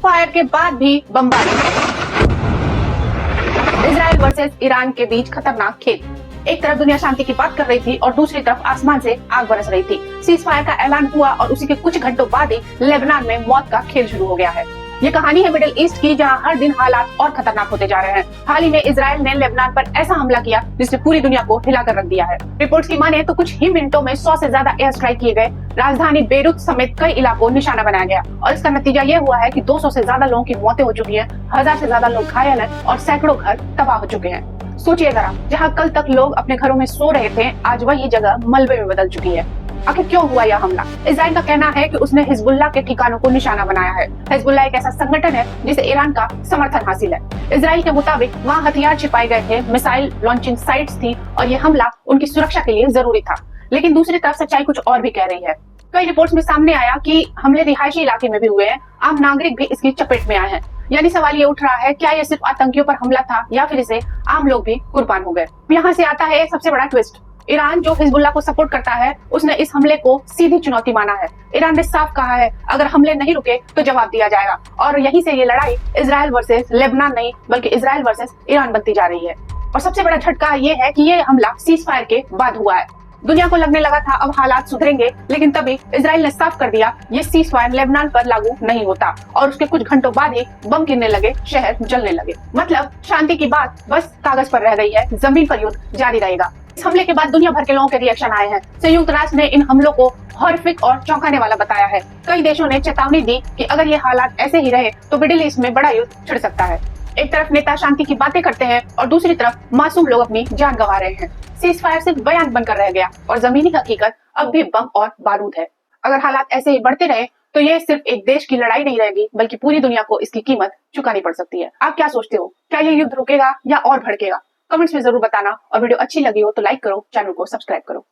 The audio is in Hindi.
फायर के बाद भी बमबारी। इजराइल वर्सेस ईरान के बीच खतरनाक खेल। एक तरफ दुनिया शांति की बात कर रही थी और दूसरी तरफ आसमान से आग बरस रही थी। सीज फायर का ऐलान हुआ और उसी के कुछ घंटों बाद ही लेबनान में मौत का खेल शुरू हो गया है। ये कहानी है मिडिल ईस्ट की, जहां हर दिन हालात और खतरनाक होते जा रहे हैं। हाल ही में इजराइल ने लेबनान पर ऐसा हमला किया जिसने पूरी दुनिया को हिलाकर रख दिया है। रिपोर्ट्स की माने तो कुछ ही मिनटों में 100 से ज्यादा एयर स्ट्राइक किए गए। राजधानी बेरूत समेत कई इलाकों निशाना बनाया गया और इसका नतीजा ये हुआ है कि 200 से ज्यादा लोगों की मौतें हो चुकी हैं, 1000 से ज्यादा लोग घायल हैं और सैकड़ों घर तबाह हो चुके हैं। सोचिए जरा, जहाँ कल तक लोग अपने घरों में सो रहे थे, आज वही जगह मलबे में बदल चुकी है। आखिर क्यों हुआ यह हमला? इजराइल का कहना है कि उसने हिजबुल्लाह के ठिकानों को निशाना बनाया है। हिजबुल्लाह एक ऐसा संगठन है जिसे ईरान का समर्थन हासिल है। इजराइल के मुताबिक वहाँ हथियार छिपाए गए थे, मिसाइल लॉन्चिंग साइट्स थी और ये हमला उनकी सुरक्षा के लिए जरूरी था। लेकिन दूसरी तरफ सच्चाई कुछ और भी कह रही है। कई रिपोर्ट्स में सामने आया कि हमले रिहायशी इलाके में भी हुए हैं, आम नागरिक भी इसकी चपेट में आए हैं। यानी सवाल ये उठ रहा है, क्या ये सिर्फ आतंकियों पर हमला था या फिर इसे आम लोग भी कुर्बान हो गए? यहाँ से आता है एक सबसे बड़ा ट्विस्ट। ईरान जो हिजबुल्लाह को सपोर्ट करता है, उसने इस हमले को सीधी चुनौती माना है। ईरान ने साफ कहा है, अगर हमले नहीं रुके तो जवाब दिया जाएगा। और यहीं से ये लड़ाई इजराइल वर्सेस लेबनान नहीं, बल्कि इजराइल वर्सेस ईरान बनती जा रही है। और सबसे बड़ा झटका ये है कि ये हमला सीज फायर के बाद हुआ है। दुनिया को लगने लगा था अब हालात सुधरेंगे, लेकिन तभी इजराइल ने साफ कर दिया ये सीज फायर लेबनान पर लागू नहीं होता और उसके कुछ घंटों बाद ही बम गिरने लगे, शहर जलने लगे। मतलब शांति की बात बस कागज पर रह गई है, जमीन पर युद्ध जारी रहेगा। इस हमले के बाद दुनिया भर के लोगों के रिएक्शन आए हैं। संयुक्त राष्ट्र ने इन हमलों को हॉरिफिक और चौंकाने वाला बताया है। कई देशों ने चेतावनी दी कि अगर ये हालात ऐसे ही रहे तो मिडिल ईस्ट में बड़ा युद्ध छिड़ सकता है। एक तरफ नेता शांति की बातें करते हैं और दूसरी तरफ मासूम लोग अपनी जान गंवा रहे हैं। सीज फायर सिर्फ बयान बनकर रह गया और जमीनी हकीकत अब भी बम और बारूद है। अगर हालात ऐसे ही बढ़ते रहे तो ये सिर्फ एक देश की लड़ाई नहीं रहेगी, बल्कि पूरी दुनिया को इसकी कीमत चुकानी पड़ सकती है। आप क्या सोचते हो? क्या ये युद्ध रुकेगा या और भड़केगा? कमेंट्स में जरूर बताना और वीडियो अच्छी लगी हो तो लाइक करो, चैनल को सब्सक्राइब करो।